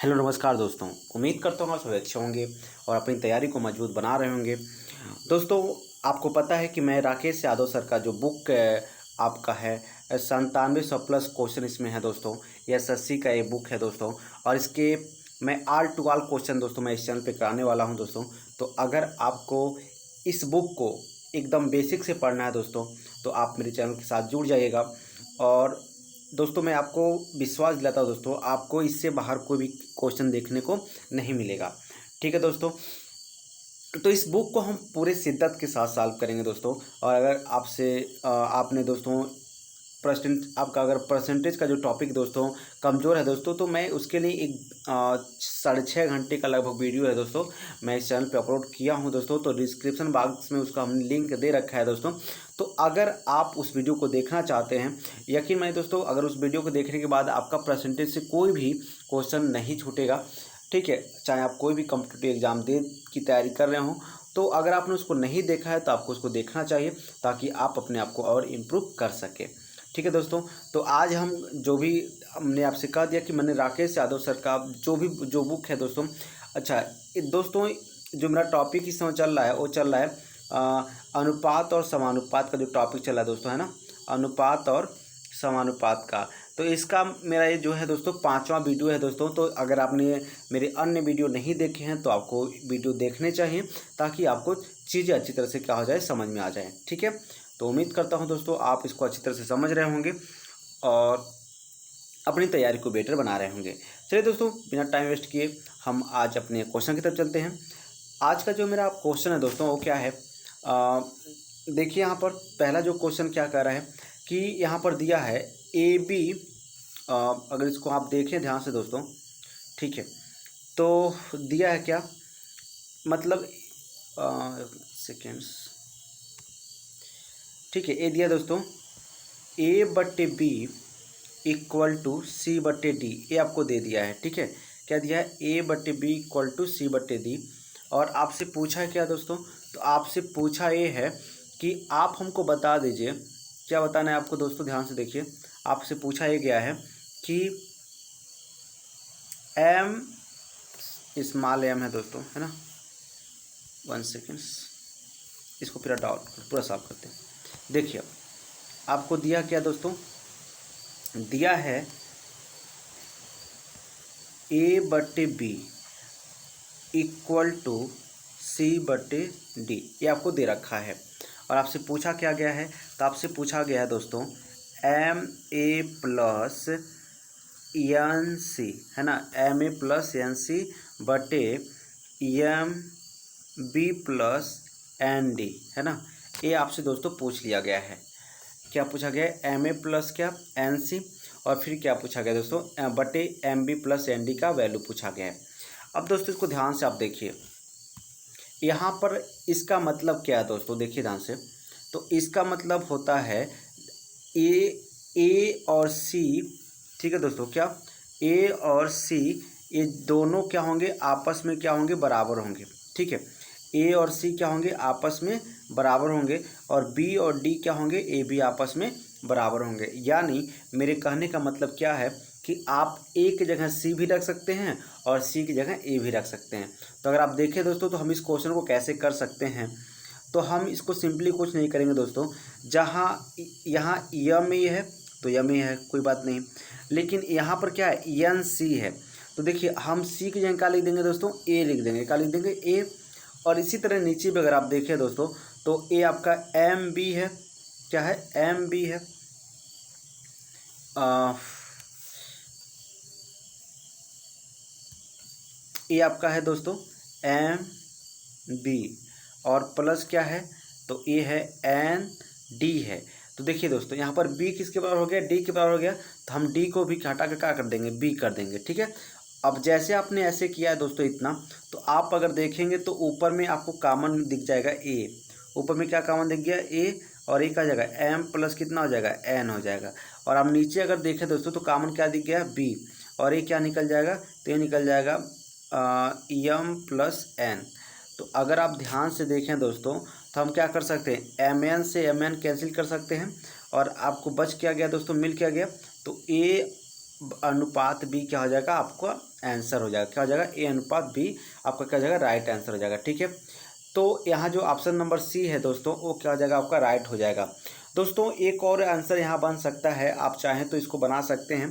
Hello नमस्कार दोस्तों। उम्मीद करता हूँ आप सब अच्छे होंगे और अपनी तैयारी को मजबूत बना रहे होंगे। दोस्तों, आपको पता है कि मैं राकेश यादव सर का जो बुक आपका है 9700+ क्वेश्चन इसमें है दोस्तों। यह एसएससी का एक बुक है दोस्तों, और इसके मैं ऑल टू ऑल क्वेश्चन दोस्तों मैं इस चैनल पे कराने वाला हूँ दोस्तों। तो अगर आपको इस बुक को एकदम बेसिक से पढ़ना है दोस्तों, तो आप मेरे चैनल के साथ जुड़ जाइएगा। और दोस्तों, मैं आपको विश्वास दिलाता हूँ दोस्तों, आपको इससे बाहर कोई भी क्वेश्चन देखने को नहीं मिलेगा। ठीक है दोस्तों, तो इस बुक को हम पूरे शिद्दत के साथ सॉल्व करेंगे दोस्तों। और अगर आपने दोस्तों आपका अगर परसेंटेज का जो टॉपिक दोस्तों कमज़ोर है दोस्तों, तो मैं उसके लिए एक 6.5 घंटे का लगभग वीडियो है दोस्तों, मैं इस चैनल पे अपलोड किया हूं दोस्तों। तो डिस्क्रिप्शन बॉक्स में उसका हमने लिंक दे रखा है दोस्तों। तो अगर आप उस वीडियो को देखना चाहते हैं, यकीन मानिए दोस्तों, अगर उस वीडियो को देखने के बाद आपका परसेंटेज से कोई भी क्वेश्चन नहीं छूटेगा, ठीक है, चाहे आप कोई भी कॉम्पिटिटिव एग्ज़ाम दे की तैयारी कर रहे हों। तो अगर आपने उसको नहीं देखा है तो आपको उसको देखना चाहिए, ताकि आप अपने आप को और इम्प्रूव कर सकें। ठीक है दोस्तों, तो आज हम जो भी हमने आपसे कह दिया कि मैंने राकेश यादव सर का जो बुक है दोस्तों। अच्छा दोस्तों, जो मेरा टॉपिक इस समय चल रहा है वो चल रहा है अनुपात और समानुपात का जो टॉपिक चल रहा है दोस्तों, है ना, अनुपात और समानुपात का। तो इसका मेरा ये जो है दोस्तों 5वां वीडियो है दोस्तों। तो अगर आपने मेरे अन्य वीडियो नहीं देखे हैं तो आपको वीडियो देखने चाहिए, ताकि आपको चीज़ें अच्छी तरह से क्या हो जाए, समझ में आ जाए। ठीक है, तो उम्मीद करता हूं दोस्तों आप इसको अच्छी तरह से समझ रहे होंगे और अपनी तैयारी को बेटर बना रहे होंगे। चलिए दोस्तों, बिना टाइम वेस्ट किए हम आज अपने क्वेश्चन की तरफ चलते हैं। आज का जो मेरा क्वेश्चन है दोस्तों वो क्या है, देखिए यहाँ पर पहला जो क्वेश्चन क्या कह रहा है कि यहाँ पर दिया है ए बी। अगर इसको आप देखें ध्यान से दोस्तों, ठीक है, तो दिया है क्या, मतलब सेकेंड्स, ठीक है, ए दिया दोस्तों A/B इक्वल टू C/D, ये आपको दे दिया है। ठीक है, क्या दिया है, A/B इक्वल टू C/D। और आपसे पूछा है क्या दोस्तों, तो आपसे पूछा ये है कि आप हमको बता दीजिए, क्या बताना है आपको दोस्तों, ध्यान से देखिए। आपसे पूछा ये गया है कि m स्मॉल m है दोस्तों, है ना, 1 सेकेंड्स, इसको पूरा साफ करते हैं। देखिए आपको दिया क्या दोस्तों, दिया है A/B इक्वल टू C/D, ये आपको दे रखा है। और आपसे पूछा क्या गया है, तो आपसे पूछा गया है दोस्तों MA प्लस NC, है ना, MA प्लस NC बटे MB प्लस ND, है ना। ये आपसे दोस्तों पूछ लिया गया है। क्या पूछा गया है, MA प्लस क्या NC, और फिर क्या पूछा गया दोस्तों, बटे MB प्लस ND का वैल्यू पूछा गया है। अब दोस्तों इसको ध्यान से आप देखिए, यहाँ पर इसका मतलब क्या है दोस्तों, देखिए ध्यान से। तो इसका मतलब होता है ए और सी, ठीक है दोस्तों, क्या ए और सी ये दोनों क्या होंगे, आपस में क्या होंगे, बराबर होंगे। ठीक है, ए और सी क्या होंगे, आपस में बराबर होंगे, और बी और डी क्या होंगे, ए भी आपस में बराबर होंगे। यानी मेरे कहने का मतलब क्या है कि आप ए की जगह सी भी रख सकते हैं और सी की जगह ए भी रख सकते हैं। तो अगर आप देखें दोस्तों, तो हम इस क्वेश्चन को कैसे कर सकते हैं, तो हम इसको सिंपली कुछ नहीं करेंगे दोस्तों। जहाँ यहाँ यम ए है तो यम ए है, कोई बात नहीं, लेकिन यहाँ पर क्या है, एन सी है। तो देखिए हम सी की जगह क्या लिख देंगे दोस्तों, ए लिख देंगे, क्या लिख देंगे, ए। और इसी तरह नीचे भी अगर आप देखें दोस्तों, तो ए आपका एम बी है, क्या है, एम बी है, ये आपका है दोस्तों एम बी, और प्लस क्या है, तो ये है एन डी है। तो देखिए दोस्तों, यहाँ पर बी किसके बराबर हो गया, डी के बराबर हो गया, तो हम डी को भी हटा के क्या कर देंगे, बी कर देंगे। ठीक है, अब जैसे आपने ऐसे किया है दोस्तों इतना, तो आप अगर देखेंगे तो ऊपर में आपको कॉमन दिख जाएगा ए, ऊपर में क्या कॉमन दिख गया, ए, और एक आ जाएगा एम प्लस कितना हो जाएगा, एन हो जाएगा। और आप नीचे अगर देखें दोस्तों, तो कॉमन क्या दिख गया, बी, और ये क्या निकल जाएगा, तो ये निकल जाएगा एम प्लस एन। तो अगर आप ध्यान से देखें दोस्तों, तो हम क्या कर सकते हैं, एम एन से एम एन कैंसिल कर सकते हैं, और आपको बच क्या गया दोस्तों, मिल क्या गया, तो ए अनुपात बी क्या हो जाएगा, आपका आंसर हो जाएगा। क्या हो जाएगा, ए अनुपात बी आपका क्या हो जाएगा, राइट आंसर हो जाएगा। ठीक है, तो यहाँ जो ऑप्शन नंबर सी है दोस्तों, वो क्या हो जाएगा, आपका राइट हो जाएगा। दोस्तों एक और आंसर यहाँ बन सकता है, आप चाहें तो इसको बना सकते हैं,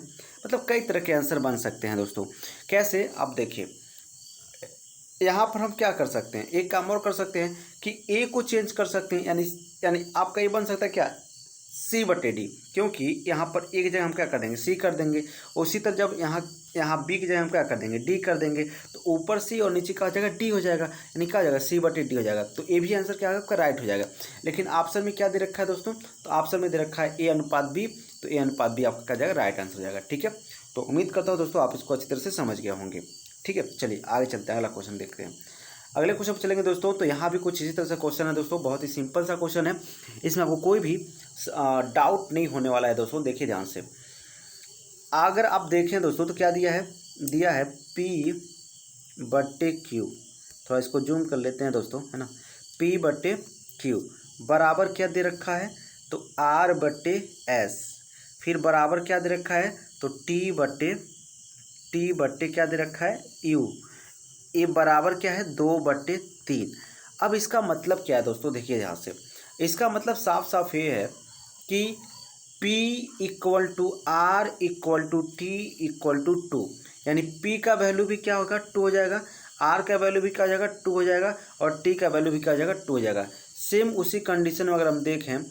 मतलब कई तरह के आंसर बन सकते हैं दोस्तों। कैसे, आप देखिए यहाँ पर हम क्या कर सकते हैं, एक काम और कर सकते हैं कि ए को चेंज कर सकते हैं, यानी यानी आपका ये बन सकता है क्या, सी बटे डी, क्योंकि यहाँ पर ए की जगह हम क्या कर देंगे, सी कर देंगे। उसी तरह जब यहाँ बी की जगह हम क्या कर देंगे, डी कर देंगे, तो ऊपर सी और नीचे क्या हो जाएगा, डी हो जाएगा, यानी क्या हो जाएगा, सी बटे डी हो जाएगा। तो ए भी आंसर क्या होगा, आपका राइट हो जाएगा। लेकिन ऑप्शन में क्या दे रखा है दोस्तों, तो ऑप्शन में दे रखा है ए अनुपात बी, तो ए अनुपात बी आपका क्या जाएगा, राइट आंसर हो जाएगा। ठीक है, तो उम्मीद करता हूँ दोस्तों आप इसको अच्छी तरह से समझ गए होंगे। ठीक है, चलिए आगे चलते हैं, अगला क्वेश्चन देखते हैं। अगले क्वेश्चन पर चलेंगे दोस्तों, तो यहाँ भी कुछ इसी तरह से क्वेश्चन है दोस्तों, बहुत ही सिंपल सा क्वेश्चन है, इसमें आपको कोई भी डाउट नहीं होने वाला है दोस्तों। देखिए ध्यान से, अगर आप देखें दोस्तों तो क्या दिया है P बटे Q, थोड़ा इसको जूम कर लेते हैं दोस्तों, है ना। P बटे Q बराबर क्या दे रखा है, तो R बटे S, फिर बराबर क्या दे रखा है, तो T बटे क्या दे रखा है, U, ये बराबर क्या है, 2/3। अब इसका मतलब क्या है दोस्तों, देखिए ध्यान से, इसका मतलब साफ साफ ये है कि P equal to R equal to T equal to 2, यानी P का वैल्यू भी क्या होगा, 2 हो जाएगा, R का वैल्यू भी क्या हो जाएगा, 2 हो जाएगा, और T का वैल्यू भी क्या हो जाएगा, 2 हो जाएगा। सेम उसी कंडीशन में अगर हम देखें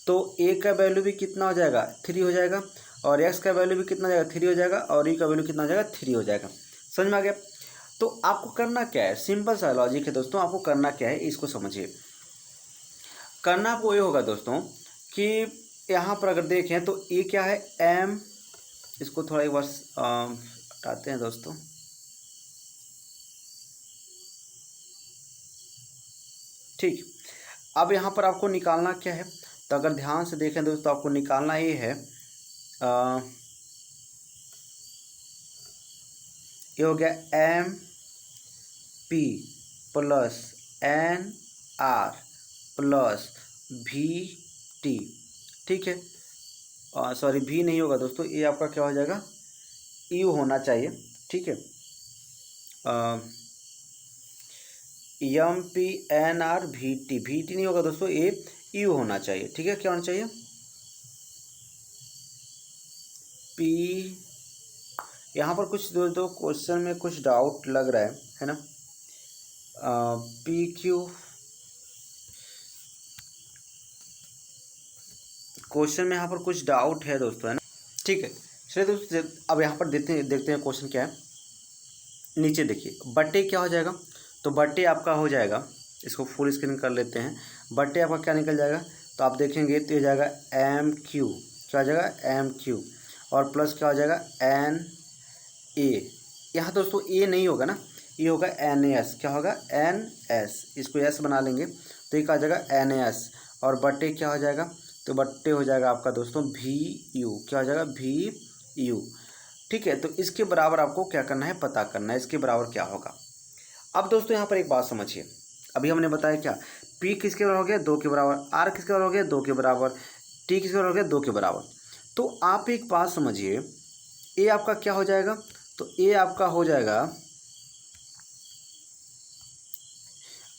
तो A का वैल्यू भी कितना हो जाएगा, 3 हो जाएगा, और X का वैल्यू भी कितना हो जाएगा, 3 हो जाएगा, और E का वैल्यू कितना हो जाएगा, 3 हो जाएगा। समझ में आ गया। तो आपको करना क्या है, सिंपल सा लॉजिक है दोस्तों, आपको करना क्या है, इसको समझिए। करना आपको ये होगा दोस्तों कि यहाँ पर अगर देखें तो ये क्या है, M, इसको थोड़ा एक बार हटाते हैं दोस्तों। ठीक, अब यहाँ पर आपको निकालना क्या है, तो अगर ध्यान से देखें दोस्तों, आपको निकालना ये है, ये हो गया MP plus NR plus VT। ठीक है, सॉरी V नहीं होगा दोस्तों, ये आपका क्या हो जाएगा, U होना चाहिए। ठीक है, MP NR VT नहीं होगा दोस्तों, ये U होना चाहिए। ठीक है, क्या होना चाहिए, P, यहाँ पर कुछ दो क्वेश्चन में कुछ डाउट लग रहा है ना, PQ क्वेश्चन में यहाँ पर कुछ डाउट है दोस्तों, है ना। ठीक है, चलिए दोस्तों अब यहाँ पर देखते हैं क्वेश्चन क्या है। नीचे देखिए, बट्टे क्या हो जाएगा, तो बट्टे आपका हो जाएगा, इसको फुल स्क्रीन कर लेते हैं। बट्टे आपका क्या निकल जाएगा, तो आप देखेंगे तो ये जाएगा MQ, क्या हो जाएगा, MQ, और प्लस क्या हो जाएगा, NA। यहाँ दोस्तों A नहीं होगा ना, ये होगा NAS, क्या होगा, NS, इसको S बना लेंगे तो ये क्या हो जाएगा, NAS, और बट्टे क्या हो जाएगा, तो बट्टे हो जाएगा आपका दोस्तों VU, क्या हो जाएगा, VU। ठीक है, तो इसके बराबर आपको क्या करना है, पता करना है इसके बराबर क्या होगा। अब दोस्तों यहाँ पर एक बात समझिए, अभी हमने बताया क्या, P किसके बराबर हो गया, 2 के बराबर, R किसके बराबर हो गया, 2 के बराबर, T किसके बराबर हो गया, 2 के बराबर। तो आप एक बात समझिए, A आपका क्या हो जाएगा, तो A आपका हो जाएगा,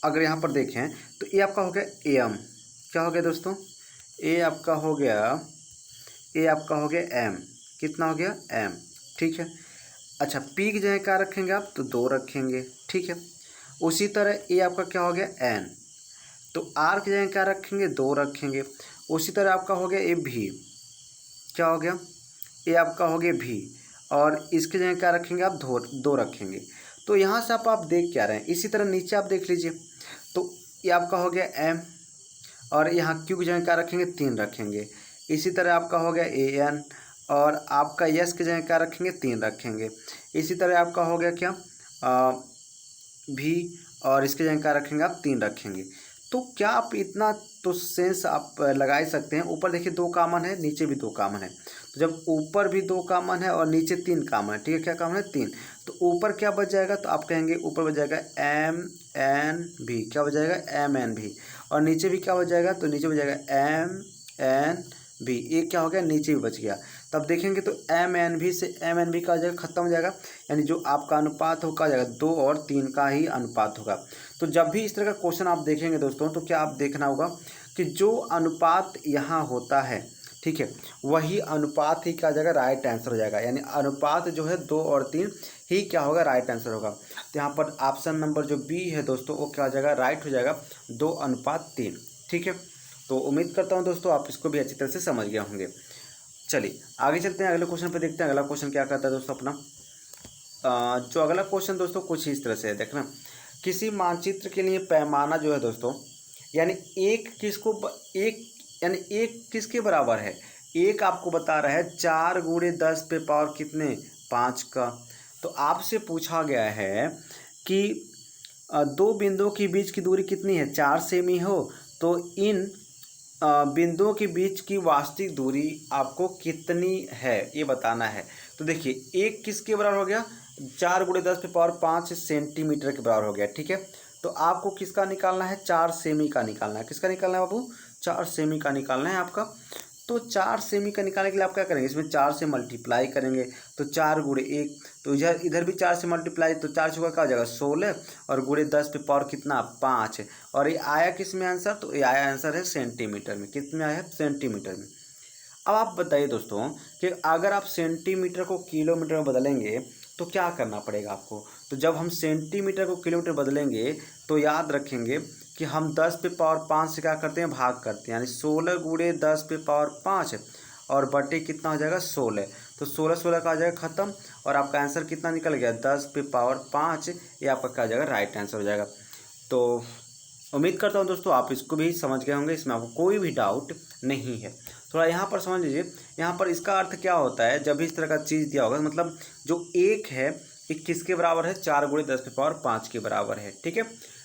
अगर यहाँ पर देखें तो A आपका हो गया AM, क्या हो गया दोस्तों, A आपका हो गया M, कितना हो गया, M। ठीक है, अच्छा P की जगह क्या रखेंगे आप, तो 2 रखेंगे। ठीक है, उसी तरह A आपका क्या हो गया, N, तो R की जगह क्या रखेंगे, 2 रखेंगे। उसी तरह आपका हो गया A भी, क्या हो गया, A आपका हो गया भी, और इसकी जगह क्या रखेंगे आप, 2 रखेंगे। तो यहाँ से आप देख क्या रहे हैं, इसी तरह नीचे आप देख लीजिए, तो ये आपका हो गया M, और यहाँ Q की जगह क्या रखेंगे, 3 रखेंगे। इसी तरह आपका हो गया AN, और आपका S की जगह क्या रखेंगे, 3 रखेंगे। इसी तरह आपका हो गया क्या, V, और इसकी जगह क्या रखेंगे आप, 3 रखेंगे। तो क्या आप इतना तो सेंस आप लगा ही सकते हैं, ऊपर देखिए 2 कॉमन है, नीचे भी 2 कॉमन है, तो जब ऊपर भी 2 कॉमन है और नीचे 3 कॉमन है, ठीक है, क्या कॉमन है, 3, तो ऊपर क्या बच जाएगा, तो आप कहेंगे ऊपर बच जाएगा MNV, क्या बच जाएगा, MNV, और नीचे भी क्या बच जाएगा, तो नीचे बच जाएगा MNV, ये क्या हो गया, नीचे भी बच गया। तब देखेंगे तो एम एन भी से एम एन भी का हो जाएगा, खत्म हो जाएगा, यानी जो आपका अनुपात होगा जाएगा 2 और 3 का ही अनुपात होगा। तो जब भी इस तरह का क्वेश्चन आप देखेंगे दोस्तों, तो क्या आप देखना होगा कि जो अनुपात यहाँ होता है, ठीक है, वही अनुपात ही क्या हो जाएगा, राइट आंसर हो जाएगा। यानी अनुपात जो है 2 और 3 ही क्या होगा, राइट आंसर होगा। तो यहाँ पर ऑप्शन नंबर जो बी है दोस्तों, वो क्या हो जाएगा, राइट हो जाएगा, 2:3। ठीक है, तो उम्मीद करता हूँ दोस्तों आप इसको भी अच्छी तरह से समझ गए होंगे। चलिए आगे चलते हैं, अगले क्वेश्चन पर देखते हैं। अगला क्वेश्चन क्या कहता है दोस्तों अपना, जो अगला क्वेश्चन दोस्तों कुछ इस तरह से है, देखना। किसी मानचित्र के लिए पैमाना जो है दोस्तों, यानी एक किसके बराबर है। एक आपको बता रहा है 4 × 10 पे पावर कितने, 5 का। तो आपसे पूछा गया है कि दो बिंदुओं के बीच की दूरी कितनी है, 4 सेमी हो, तो इन बिंदुओं के बीच की वास्तविक दूरी आपको कितनी है, ये बताना है। तो देखिए एक किसके बराबर हो गया, 4 × 10 पे पावर 5 सेंटीमीटर के बराबर हो गया। ठीक है, तो आपको किसका निकालना है, 4 सेमी का निकालना है। किसका निकालना है बाबू, 4 सेमी का निकालना है आपका। तो 4 सेमी का निकालने के लिए आप क्या करेंगे, इसमें 4 से मल्टीप्लाई करेंगे, तो 4 × 1, तो इधर भी 4 से मल्टीप्लाई, तो 4 चौका क्या हो जाएगा 16, और × 10 पे पावर कितना 5। और ये आया किस में आंसर, तो ये आया आंसर है सेंटीमीटर में। कितने आया है, सेंटीमीटर में। अब आप बताइए दोस्तों कि अगर आप सेंटीमीटर को किलोमीटर में बदलेंगे तो क्या करना पड़ेगा आपको। तो जब हम सेंटीमीटर को किलोमीटर बदलेंगे तो याद रखेंगे कि हम 10 पे पावर 5 से क्या करते हैं, भाग करते हैं, यानी 16 × 10 पे पावर 5 और बटे कितना हो जाएगा 16। तो 16 का आ जाएगा खत्म, और आपका आंसर कितना निकल गया, 10 पे पावर 5। ये आपका क्या हो जाएगा, राइट आंसर हो जाएगा। तो उम्मीद करता हूँ दोस्तों आप इसको भी समझ गए होंगे, इसमें आपको कोई भी डाउट नहीं है। थोड़ा यहाँ पर समझ लीजिए, यहाँ पर इसका अर्थ क्या होता है, जब भी इस तरह का चीज़ दिया होगा, मतलब जो एक है ये किसके बराबर है, 4 × 10 पे पावर 5 के बराबर है। ठीक है,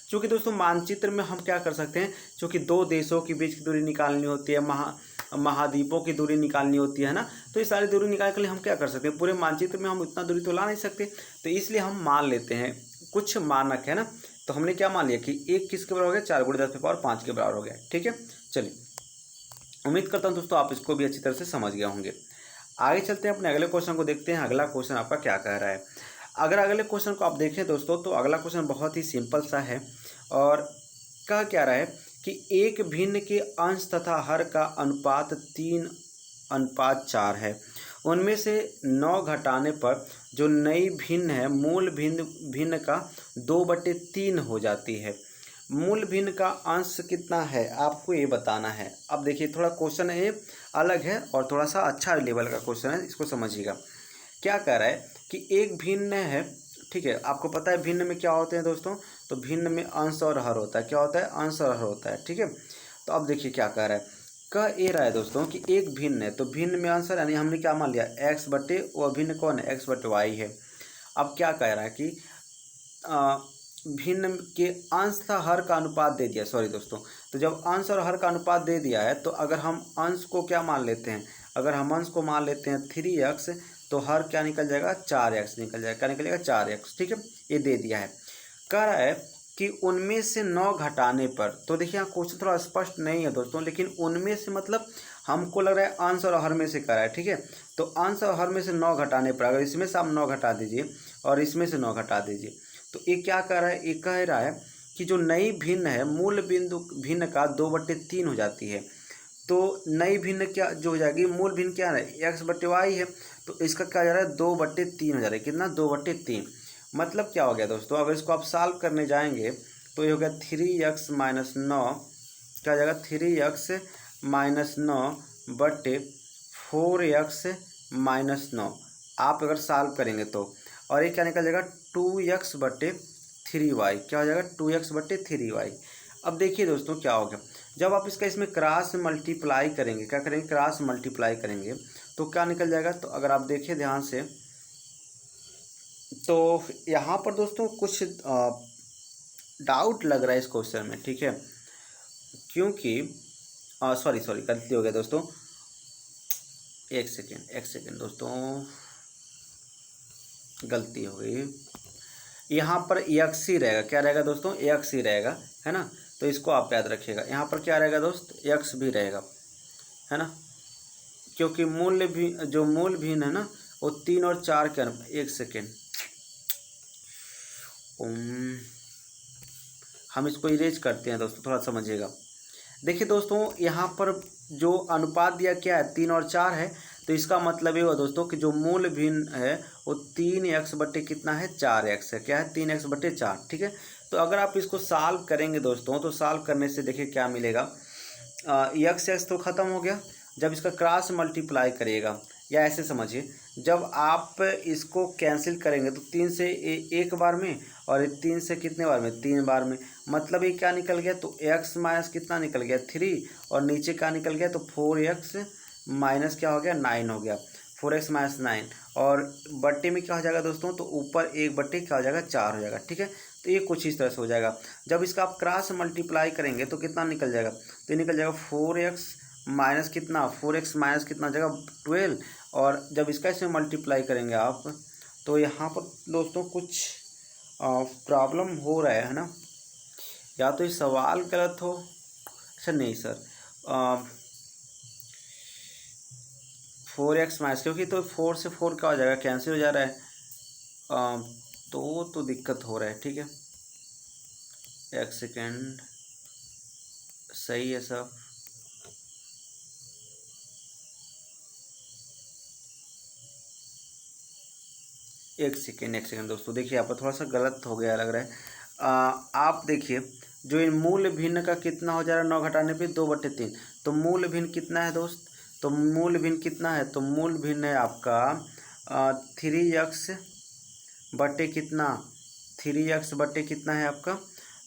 चूँकि दोस्तों मानचित्र में हम क्या कर सकते हैं, चूँकि 2 देशों के बीच की दूरी निकालनी होती है, महाद्वीपों की दूरी निकालनी होती है ना, तो ये सारी दूरी निकालने के लिए हम क्या कर सकते हैं, पूरे मानचित्र में हम इतना दूरी तो ला नहीं सकते, तो इसलिए हम मान लेते हैं कुछ मानक है ना। तो हमने क्या मान लिया कि एक किसके बराबर हो गया, 4 × 10 पे पावर 5 के बराबर हो गया। ठीक है, चलिए उम्मीद करता हूँ दोस्तों आप इसको भी अच्छी तरह से समझ गए होंगे। आगे चलते हैं, अपने अगले क्वेश्चन को देखते हैं। अगला क्वेश्चन आपका क्या कह रहा है। अगर अगले क्वेश्चन को आप देखें दोस्तों, तो अगला क्वेश्चन बहुत ही सिंपल सा है, और कह क्या रहा है कि एक भिन्न के अंश तथा हर का अनुपात 3:4 है। उनमें से 9 घटाने पर जो नई भिन्न है, मूल भिन्न का 2/3 हो जाती है। मूल भिन्न का अंश कितना है, आपको ये बताना है। अब देखिए थोड़ा क्वेश्चन ये अलग है और थोड़ा सा अच्छा लेवल का क्वेश्चन है, इसको समझिएगा। क्या कह रहा है कि एक भिन्न है, ठीक है, आपको पता है भिन्न में क्या होते हैं दोस्तों, तो भिन्न में अंश और हर होता है। क्या होता है, अंश और हर होता है। ठीक है, तो अब देखिए क्या कह रहा है, कह ये रहा है दोस्तों कि एक भिन्न है, तो भिन्न में अंश, यानी हमने क्या मान लिया, x बटे वो भिन्न कौन है, x/y है। अब क्या कह रहा है कि भिन्न के अंश था हर का अनुपात दे दिया, सॉरी दोस्तों, तो जब अंश और हर का अनुपात दे दिया है, तो अगर हम अंश को क्या मान लेते हैं, अगर हम अंश को मान लेते हैं 3x, तो हर क्या निकल जाएगा, 4x निकल जाएगा। क्या निकलेगा, 4x। ठीक है, ये दे दिया है। कह रहा है कि उनमें से 9 घटाने पर, तो देखिए यहाँ क्वेश्चन थोड़ा स्पष्ट नहीं है दोस्तों, लेकिन उनमें से मतलब हमको लग रहा है अंश और हर में से कर रहा है। ठीक है, तो अंश और हर में से 9 घटाने पर, अगर इसमें से आप 9 घटा दीजिए और इसमें से 9 घटा दीजिए, तो ये क्या कह रहा है, ये कह रहा है कि जो नई भिन्न है, मूल भिन्न का 2/3 हो जाती है। तो नई भिन्न क्या जो हो जाएगी, मूल भिन्न क्या है, x/y है, तो इसका क्या जा रहा है, 2/3 हो जा रहा है। कितना, 2/3। मतलब क्या हो गया दोस्तों, अगर इसको आप सॉल्व करने जाएंगे तो ये हो गया 3x - 9, क्या हो जाएगा, 3x - 9 बटे 4x - 9। आप अगर सॉल्व करेंगे तो, और ये क्या निकल जाएगा, 2x/3y। क्या हो जाएगा, 2x/3y। अब देखिए दोस्तों क्या होगा, जब आप इसमें क्रॉस मल्टीप्लाई करेंगे, क्या करेंगे, क्रॉस मल्टीप्लाई करेंगे, तो क्या निकल जाएगा। तो अगर आप देखिए ध्यान से, तो यहाँ पर दोस्तों कुछ डाउट लग रहा है इस क्वेश्चन में। ठीक है, क्योंकि सॉरी गलती हो गया दोस्तों, एक सेकेंड दोस्तों, गलती हो गई। यहाँ पर x ही रहेगा। क्या रहेगा दोस्तों, x ही रहेगा, है ना। तो इसको आप याद रखिएगा, यहाँ पर क्या रहेगा दोस्त, x भी रहेगा, है ना। क्योंकि मूल भी जो मूल भिन्न है ना वो 3 और 4 के एक सेकेंड, हम इसको इरेज करते हैं दोस्तों, थोड़ा समझिएगा। देखिए दोस्तों यहाँ पर जो अनुपात दिया क्या है 3 और 4 है, तो इसका मतलब ये हुआ दोस्तों कि जो मूल भिन्न है वो 3x बटे कितना है 4x है। क्या है 3x बटे 4। ठीक है, तो अगर आप इसको सॉल्व करेंगे दोस्तों तो सॉल्व करने से देखिए क्या मिलेगा। x तो ख़त्म हो गया। जब इसका क्रॉस मल्टीप्लाई करिएगा, या ऐसे समझिए जब आप इसको कैंसिल करेंगे तो 3 से एक बार में और 3 से कितने बार में 3 बार में, मतलब ये क्या निकल गया तो x माइनस कितना निकल गया 3 और नीचे क्या निकल गया तो 4x माइनस क्या हो गया 9 हो गया, 4x माइनस 9 और बट्टे में क्या हो जाएगा दोस्तों तो ऊपर एक बट्टे क्या हो जाएगा 4 हो जाएगा। ठीक है, तो ये कुछ इस तरह से हो जाएगा। जब इसका आप क्रॉस मल्टीप्लाई करेंगे तो कितना निकल जाएगा तो ये निकल जाएगा 4x माइनस कितना 4x माइनस कितना हो जाएगा 12 और जब इसका इसमें मल्टीप्लाई करेंगे आप तो यहाँ पर दोस्तों कुछ प्रॉब्लम हो रहा है ना, या तो ये सवाल गलत हो। अच्छा नहीं सर 4x माइनस, क्योंकि तो 4 से 4 क्या हो जाएगा कैंसिल हो जा रहा है, तो दिक्कत हो रहा है। ठीक है, एक सेकेंड, सही है सब। एक सेकेंड दोस्तों, देखिए यहाँ पर थोड़ा सा गलत हो गया लग रहा है। आप देखिए जो इन मूल भिन्न का कितना हो जा रहा है 9 घटाने पे 2/3, तो मूल भिन्न कितना है दोस्त, तो मूल भिन्न कितना है तो मूल भिन्न है आपका 3x बटे कितना 3x बटे कितना है आपका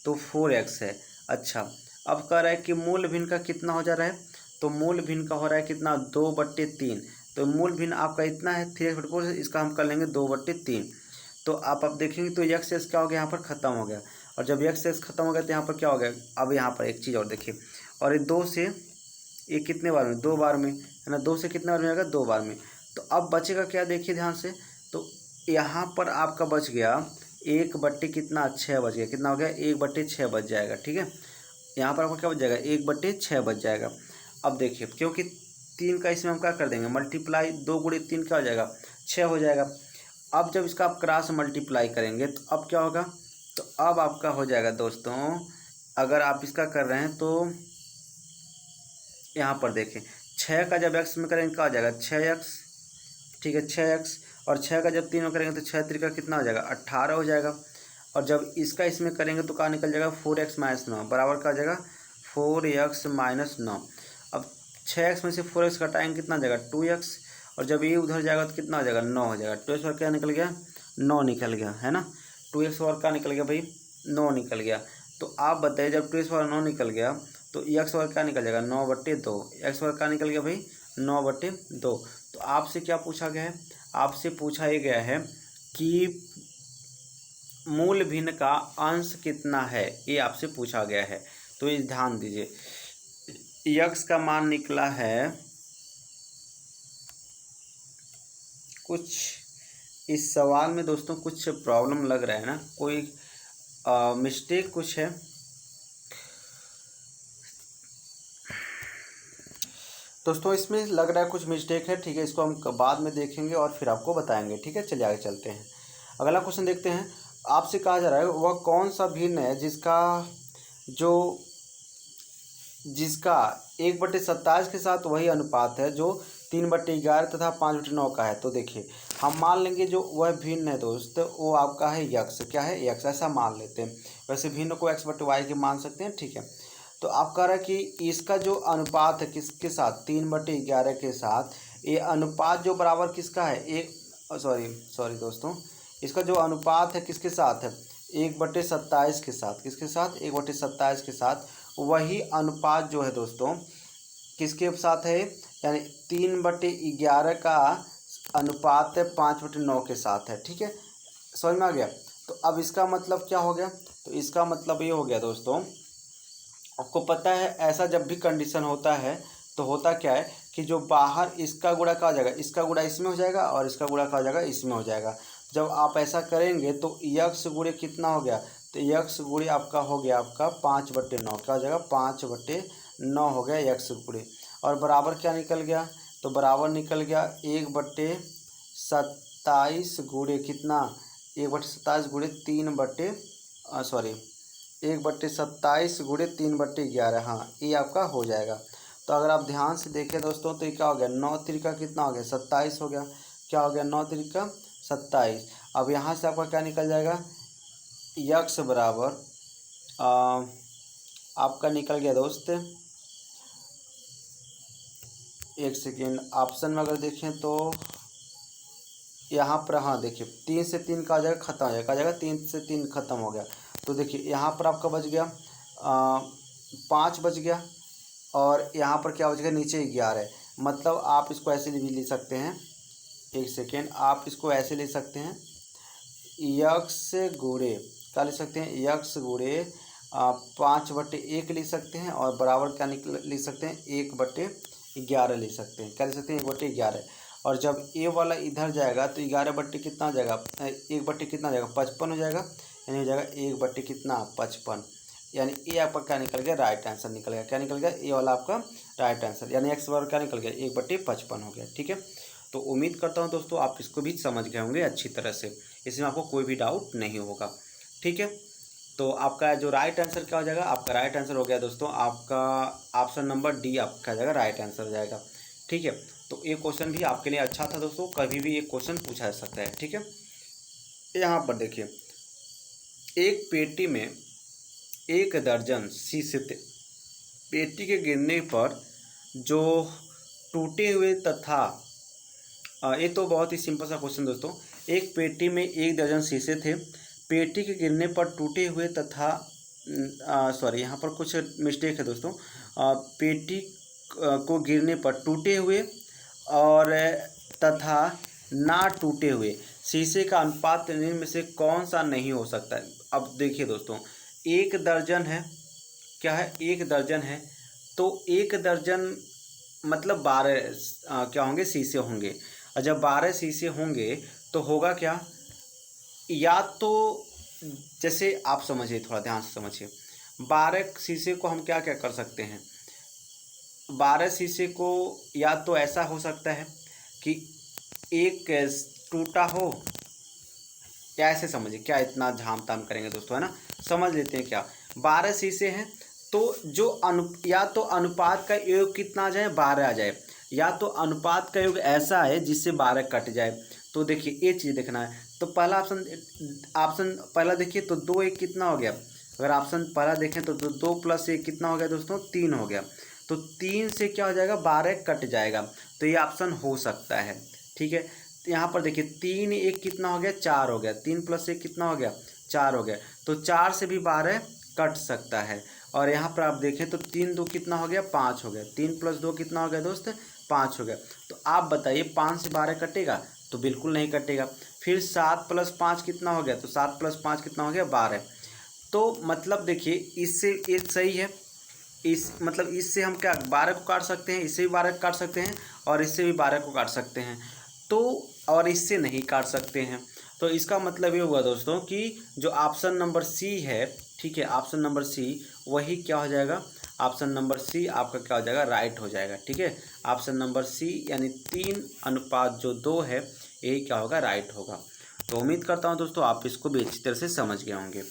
तो 4x है। अच्छा अब कह रहा है कि मूल भिन्न का कितना हो जा रहा है, तो मूल भिन्न का हो रहा है कितना 2/3, तो मूल भिन्न आपका इतना है 3x बटे 4, इसका हम कर लेंगे 2/3। तो आप अब देखेंगे तो x क्या हो गया यहाँ पर ख़त्म हो गया, और जब x ख़त्म हो गया तो यहाँ पर क्या हो गया। अब यहाँ पर एक चीज़ और देखिए, और ये 2 से ये कितने बार में 2 बार में है ना, 2 से कितने बार में आएगा 2 बार में। तो अब बचेगा क्या देखिए ध्यान से, तो यहाँ पर आपका बच गया 1/6 कितना 6 बच गया, कितना हो गया 1/6 बच जाएगा। ठीक है, यहाँ पर आपको क्या बच जाएगा 1/6 बच जाएगा। अब देखिए क्योंकि 3 का इसमें हम क्या कर देंगे मल्टीप्लाई, 2 गुणे 3 क्या हो जाएगा 6 हो जाएगा। अब जब इसका आप क्रॉस मल्टीप्लाई करेंगे तो अब क्या होगा, तो अब आपका हो जाएगा दोस्तों, अगर आप इसका कर रहे हैं तो यहाँ पर देखें 6 का जब x में करेंगे क्या हो जाएगा 6x। ठीक है 6x, और 6 का जब 3 में करेंगे तो 6 3 का कितना हो जाएगा 18 हो जाएगा, और जब इसका इसमें करेंगे तो क्या निकल जाएगा 4x माइनस 9 बराबर क्या हो जाएगा 4x माइनस 9। अब 6x में से 4x घटाएंगे कितना हो जाएगा 2x, और जब ये उधर जाएगा तो कितना हो जाएगा 9 हो जाएगा। 2x और क्या निकल गया 9 निकल गया है ना, 2x और क्या निकल गया भाई 9 निकल गया। तो आप बताइए जब 2x और 9 निकल गया तो x और क्या निकल जाएगा 9/2, x और क्या निकल गया भाई 9/2। तो आपसे क्या पूछा गया है, आपसे पूछा ये गया है कि मूल भिन्न का अंश कितना है, ये आपसे पूछा गया है। तो ये ध्यान दीजिए x का मान निकला है कुछ, इस सवाल में दोस्तों कुछ प्रॉब्लम लग रहा है ना, कोई मिस्टेक कुछ है। दोस्तों इसमें लग रहा है कुछ मिस्टेक है। ठीक है, इसको हम बाद में देखेंगे और फिर आपको बताएंगे। ठीक है, चलिए आगे चलते हैं। अगला क्वेश्चन देखते हैं। आपसे कहा जा रहा है वह कौन सा भिन्न है जिसका 1/27 के साथ वही अनुपात है जो 3/11 तथा 5/9 का है। तो देखिए हम मान लेंगे जो वह भिन्न है दोस्त वो आपका है x, क्या है x, ऐसा मान लेते हैं। वैसे भिन्न को x/y के मान सकते हैं। ठीक है, तो आप कह रहे हैं कि इसका जो अनुपात है किसके साथ 3/11 के साथ, ये अनुपात जो बराबर किसका है एक सॉरी दोस्तों, इसका जो अनुपात है किसके साथ है 1/27 के साथ, किसके साथ 1/27 के साथ, वही अनुपात जो है दोस्तों किसके साथ है, यानी 3/11 का अनुपात है 5/9 के साथ है। ठीक है, समझ में आ गया। तो अब इसका मतलब क्या हो गया, तो इसका मतलब ये हो गया दोस्तों, आपको पता है ऐसा जब भी कंडीशन होता है तो होता क्या है कि जो बाहर इसका गुणा क्या हो जाएगा, इसका गुणा इसमें हो जाएगा और इसका गुणा क्या हो जाएगा इसमें हो जाएगा। जब आप ऐसा करेंगे तो x गुणे कितना हो गया, तो x गुणे आपका हो गया आपका 5/9, क्या हो जाएगा 5/9 हो गया x गुणे, और बराबर क्या निकल गया तो बराबर निकल गया 1/27 गुणे कितना, 1/27 गुणे 1/27 गुणे 3/11, हाँ ये आपका हो जाएगा। तो अगर आप ध्यान से देखें दोस्तों तो ये क्या हो गया, 9 त्रिका कितना हो गया, 27 हो गया। क्या हो गया, 9 त्रिका 27। अब यहाँ से आपका क्या निकल जाएगा, यक्स बराबर आपका निकल गया दोस्त, एक सेकेंड, ऑप्शन में अगर देखें तो यहाँ पर, हाँ देखिए 3 से 3 का आ जाएगा, खत्म हो जाएगा, 3 से 3 खत्म हो गया। तो देखिए यहाँ पर आपका बच गया 5 बच गया, और यहाँ पर क्या बच गया, नीचे 11 है। मतलब आप इसको ऐसे भी ले सकते हैं, एक सेकेंड, आप इसको ऐसे ले सकते हैं, यक्स गुणे क्या ले सकते हैं, यक्स गुणे 5/1 ले सकते हैं, और बराबर क्या ले सकते हैं, 1/11 ले सकते हैं। क्या ले सकते हैं, 1/11। और जब ए वाला इधर जाएगा तो 11 कितना हो जाएगा, 1 कितना हो जाएगा, 55 हो जाएगा, यानी हो जाएगा 1 कितना, 55। यानी ए आपका क्या निकल गया, राइट आंसर निकल गया। क्या निकल गया, ए वाला आपका राइट आंसर, यानी एक्स बराबर क्या निकल गया, 1/55 हो गया। ठीक है, तो उम्मीद करता हूँ दोस्तों आप इसको भी समझ गए होंगे अच्छी तरह से, इसमें आपको कोई भी डाउट नहीं होगा। ठीक है, तो आपका जो राइट आंसर क्या हो जाएगा, आपका राइट आंसर हो गया दोस्तों आपका ऑप्शन नंबर डी आपका जाएगा, राइट आंसर हो जाएगा। ठीक है, तो ये क्वेश्चन भी आपके लिए अच्छा था दोस्तों, कभी भी ये क्वेश्चन पूछा जा सकता है। ठीक है, यहाँ पर देखिए, एक पेटी में 1 दर्जन शीशे थे। पेटी के गिरने पर जो टूटे हुए तथा ये तो बहुत ही सिंपल सा क्वेश्चन दोस्तों। एक पेटी में 1 दर्जन शीशे थे। पेटी के गिरने पर टूटे हुए तथा सॉरी यहाँ पर कुछ मिस्टेक है दोस्तों। पेटी को गिरने पर टूटे हुए और तथा ना टूटे हुए शीशे का अनुपात निम्न में से कौन सा नहीं हो सकता है। अब देखिए दोस्तों, 1 दर्जन है, क्या है, 1 दर्जन है, तो 1 दर्जन मतलब 12 क्या होंगे, शीशे होंगे। और जब 12 शीशे होंगे तो होगा क्या, या तो जैसे आप समझिए, थोड़ा ध्यान से समझिए, 12 शीशे को हम क्या क्या कर सकते हैं, 12 शीशे को या तो ऐसा हो सकता है कि एक टूटा हो, या ऐसे समझिए, क्या इतना झाम ताम करेंगे दोस्तों, है ना, समझ लेते हैं। क्या 12 शीशे हैं तो जो या तो अनुपात का योग कितना आ जाए, 12 आ जाए, या तो अनुपात का योग ऐसा है जिससे 12 कट जाए। तो देखिए ये चीज़ देखना है। तो पहला ऑप्शन पहला देखिए, तो 2 1 कितना हो गया, अगर ऑप्शन पहला देखें तो 2 + 1 कितना हो गया दोस्तों, 3 हो गया। तो 3 से क्या हो जाएगा, 12 कट जाएगा, तो ये ऑप्शन हो सकता है। ठीक है, यहाँ पर देखिए 3 1 कितना हो गया, 4 हो गया, 3 + 1 कितना हो गया, 4 हो गया, तो 4 से भी 12 कट सकता है। और यहाँ पर आप देखें तो 3 2 कितना हो गया, 5 हो गया, 3 + 2 कितना हो गया दोस्त, 5 हो गया। तो आप बताइए 5 से 12 कटेगा, तो बिल्कुल नहीं कटेगा। फिर 7 + 5 कितना हो गया, तो 7 + 5 कितना हो गया, 12। तो मतलब देखिए इससे ये सही है, इस मतलब इससे हम क्या 12 को काट सकते हैं, इससे भी 12 को काट सकते हैं, और इससे भी 12 को काट सकते हैं, तो और इससे नहीं काट सकते हैं। तो इसका मतलब ये हुआ दोस्तों कि जो ऑप्शन नंबर सी है, ठीक है, ऑप्शन नंबर सी वही क्या हो जाएगा, ऑप्शन नंबर सी आपका क्या हो जाएगा, राइट हो जाएगा। ठीक है, ऑप्शन नंबर सी यानी 3:2 है, यही क्या होगा, राइट होगा। तो उम्मीद करता हूँ दोस्तों आप इसको भी अच्छी तरह से समझ गए होंगे।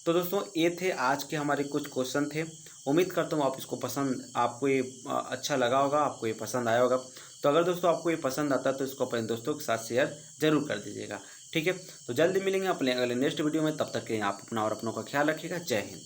तो दोस्तों ये थे आज के हमारे कुछ क्वेश्चन थे। उम्मीद करता हूँ आप इसको आपको ये अच्छा लगा होगा, आपको ये पसंद आया होगा। तो अगर दोस्तों आपको ये पसंद आता है तो इसको अपने दोस्तों के साथ शेयर जरूर कर दीजिएगा। ठीक है, तो जल्दी मिलेंगे अपने अगले नेक्स्ट वीडियो में, तब तक के आप अपना और अपनों का ख्याल रखिएगा। जय हिंद।